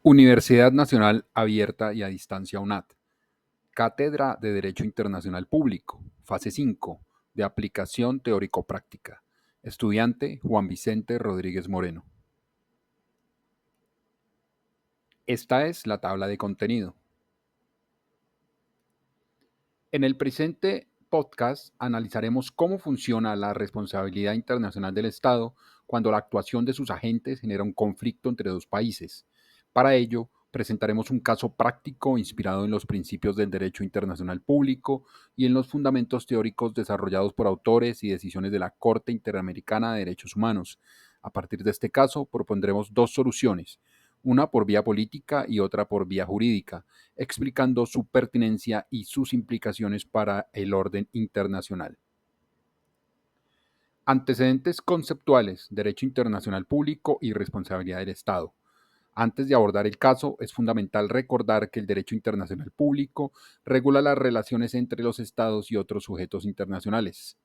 Universidad Nacional Abierta y a Distancia UNAD. Cátedra de Derecho Internacional Público. Fase 5. De aplicación teórico-práctica. Estudiante Juan Vicente Rodríguez Moreno. Esta es la tabla de contenido. En el presente podcast analizaremos cómo funciona la responsabilidad internacional del Estado cuando la actuación de sus agentes genera un conflicto entre dos países. Para ello, presentaremos un caso práctico inspirado en los principios del derecho internacional público y en los fundamentos teóricos desarrollados por autores y decisiones de la Corte Interamericana de Derechos Humanos. A partir de este caso, propondremos dos soluciones, una por vía política y otra por vía jurídica, explicando su pertinencia y sus implicaciones para el orden internacional. Antecedentes conceptuales, derecho internacional público y responsabilidad del Estado. Antes de abordar el caso, es fundamental recordar que el derecho internacional público regula las relaciones entre los estados y otros sujetos internacionales.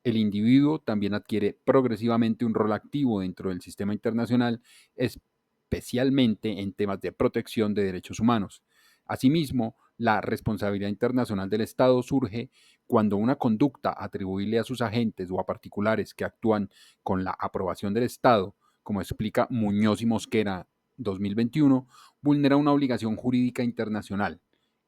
El individuo también adquiere progresivamente un rol activo dentro del sistema internacional, especialmente en temas de protección de derechos humanos. Asimismo, la responsabilidad internacional del Estado surge cuando una conducta atribuible a sus agentes o a particulares que actúan con la aprobación del Estado, como explica Muñoz y Mosquera 2021, vulnera una obligación jurídica internacional.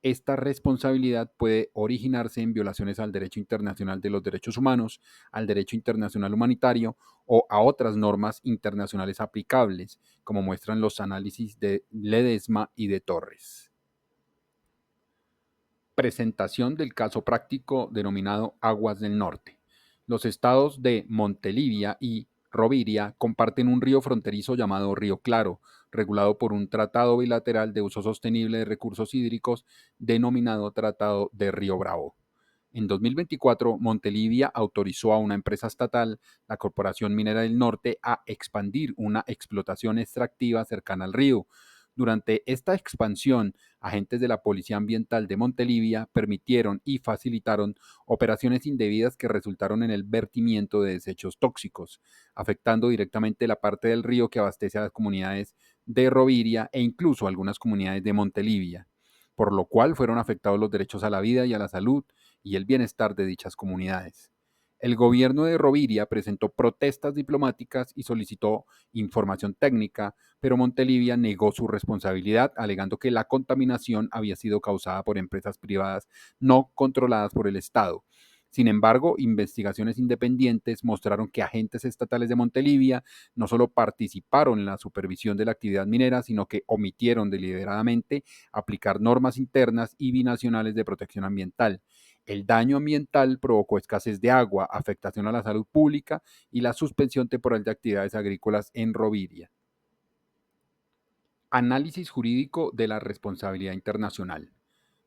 Esta responsabilidad puede originarse en violaciones al derecho internacional de los derechos humanos, al derecho internacional humanitario o a otras normas internacionales aplicables, como muestran los análisis de Ledesma y de Torres. Presentación del caso práctico denominado Aguas del Norte. Los estados de Montelivia y Roviria comparten un río fronterizo llamado Río Claro, regulado por un tratado bilateral de uso sostenible de recursos hídricos denominado Tratado de Río Bravo. En 2024, Montelivia autorizó a una empresa estatal, la Corporación Minera del Norte, a expandir una explotación extractiva cercana al río. Durante esta expansión, agentes de la Policía Ambiental de Montelivia permitieron y facilitaron operaciones indebidas que resultaron en el vertimiento de desechos tóxicos, afectando directamente la parte del río que abastece a las comunidades de Roviria e incluso algunas comunidades de Montelivia, por lo cual fueron afectados los derechos a la vida y a la salud y el bienestar de dichas comunidades. El gobierno de Roviria presentó protestas diplomáticas y solicitó información técnica, pero Montelivia negó su responsabilidad, alegando que la contaminación había sido causada por empresas privadas no controladas por el Estado. Sin embargo, investigaciones independientes mostraron que agentes estatales de Montelivia no solo participaron en la supervisión de la actividad minera, sino que omitieron deliberadamente aplicar normas internas y binacionales de protección ambiental. El daño ambiental provocó escasez de agua, afectación a la salud pública y la suspensión temporal de actividades agrícolas en Roviria. Análisis jurídico de la responsabilidad internacional.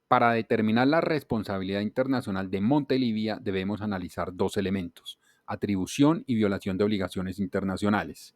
Para determinar la responsabilidad internacional de Montelivia debemos analizar dos elementos: atribución y violación de obligaciones internacionales.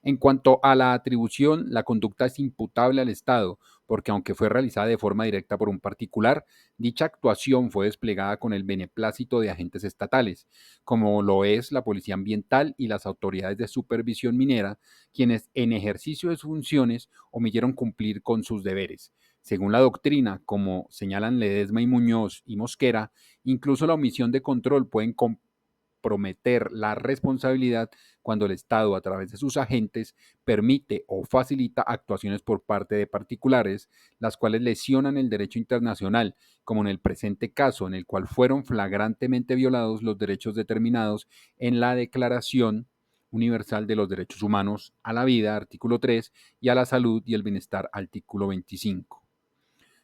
En cuanto a la atribución, la conducta es imputable al Estado, porque aunque fue realizada de forma directa por un particular, dicha actuación fue desplegada con el beneplácito de agentes estatales, como lo es la Policía Ambiental y las autoridades de supervisión minera, quienes en ejercicio de sus funciones omitieron cumplir con sus deberes. Según la doctrina, como señalan Ledesma y Muñoz y Mosquera, incluso la omisión de control pueden comprometer la responsabilidad cuando el Estado, a través de sus agentes, permite o facilita actuaciones por parte de particulares, las cuales lesionan el derecho internacional, como en el presente caso, en el cual fueron flagrantemente violados los derechos determinados en la Declaración Universal de los Derechos Humanos a la vida, artículo 3, y a la salud y el bienestar, artículo 25.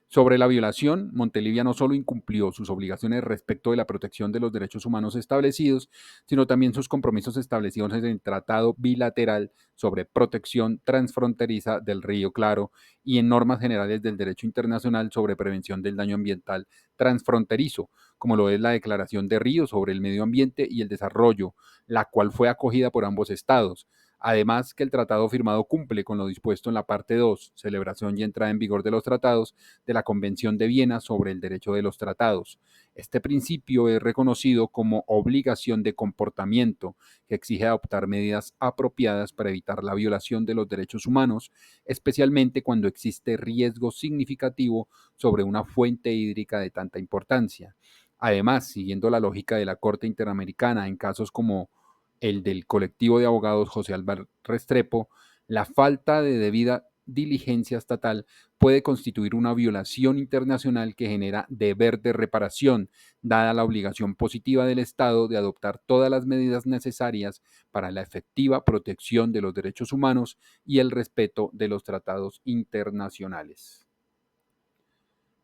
Sobre la violación, Montelivia no solo incumplió sus obligaciones respecto de la protección de los derechos humanos establecidos, sino también sus compromisos establecidos en el Tratado Bilateral sobre Protección Transfronteriza del Río Claro y en normas generales del derecho internacional sobre prevención del daño ambiental transfronterizo, como lo es la Declaración de Río sobre el Medio Ambiente y el Desarrollo, la cual fue acogida por ambos estados. Además, que el tratado firmado cumple con lo dispuesto en la parte 2, celebración y entrada en vigor de los tratados, de la Convención de Viena sobre el Derecho de los Tratados. Este principio es reconocido como obligación de comportamiento que exige adoptar medidas apropiadas para evitar la violación de los derechos humanos, especialmente cuando existe riesgo significativo sobre una fuente hídrica de tanta importancia. Además, siguiendo la lógica de la Corte Interamericana en casos como el del colectivo de abogados José Álvarez Restrepo, la falta de debida diligencia estatal puede constituir una violación internacional que genera deber de reparación, dada la obligación positiva del Estado de adoptar todas las medidas necesarias para la efectiva protección de los derechos humanos y el respeto de los tratados internacionales.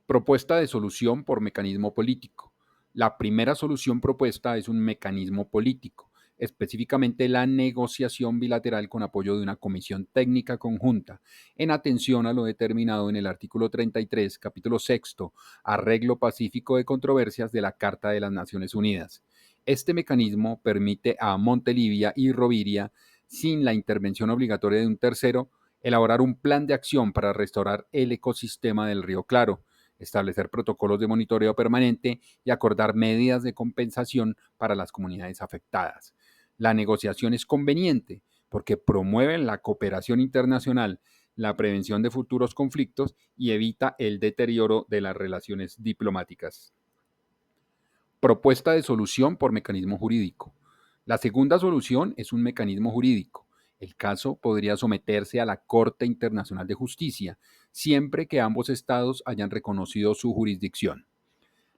Propuesta de solución por mecanismo político. La primera solución propuesta es un mecanismo político, específicamente la negociación bilateral con apoyo de una comisión técnica conjunta, en atención a lo determinado en el artículo 33, capítulo sexto, arreglo pacífico de controversias de la Carta de las Naciones Unidas. Este mecanismo permite a Montelivia y Roviria, sin la intervención obligatoria de un tercero, elaborar un plan de acción para restaurar el ecosistema del río Claro, establecer protocolos de monitoreo permanente y acordar medidas de compensación para las comunidades afectadas. La negociación es conveniente porque promueve la cooperación internacional, la prevención de futuros conflictos y evita el deterioro de las relaciones diplomáticas. Propuesta de solución por mecanismo jurídico. La segunda solución es un mecanismo jurídico. El caso podría someterse a la Corte Internacional de Justicia, siempre que ambos estados hayan reconocido su jurisdicción.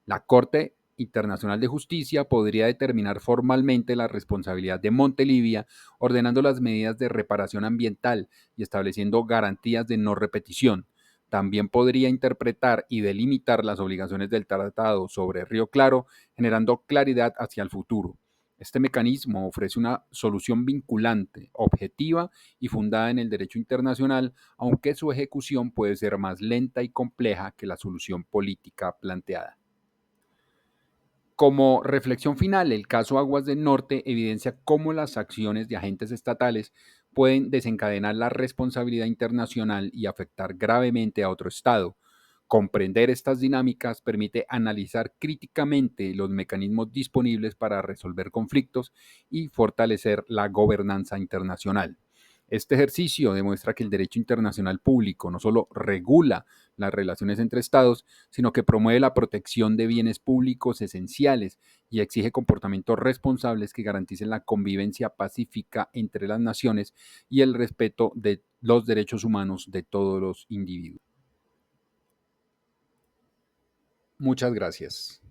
La Corte Internacional de Justicia podría determinar formalmente la responsabilidad de Montelivia, ordenando las medidas de reparación ambiental y estableciendo garantías de no repetición. También podría interpretar y delimitar las obligaciones del tratado sobre Río Claro, generando claridad hacia el futuro. Este mecanismo ofrece una solución vinculante, objetiva y fundada en el derecho internacional, aunque su ejecución puede ser más lenta y compleja que la solución política planteada. Como reflexión final, el caso Aguas del Norte evidencia cómo las acciones de agentes estatales pueden desencadenar la responsabilidad internacional y afectar gravemente a otro Estado. Comprender estas dinámicas permite analizar críticamente los mecanismos disponibles para resolver conflictos y fortalecer la gobernanza internacional. Este ejercicio demuestra que el derecho internacional público no solo regula las relaciones entre estados, sino que promueve la protección de bienes públicos esenciales y exige comportamientos responsables que garanticen la convivencia pacífica entre las naciones y el respeto de los derechos humanos de todos los individuos. Muchas gracias.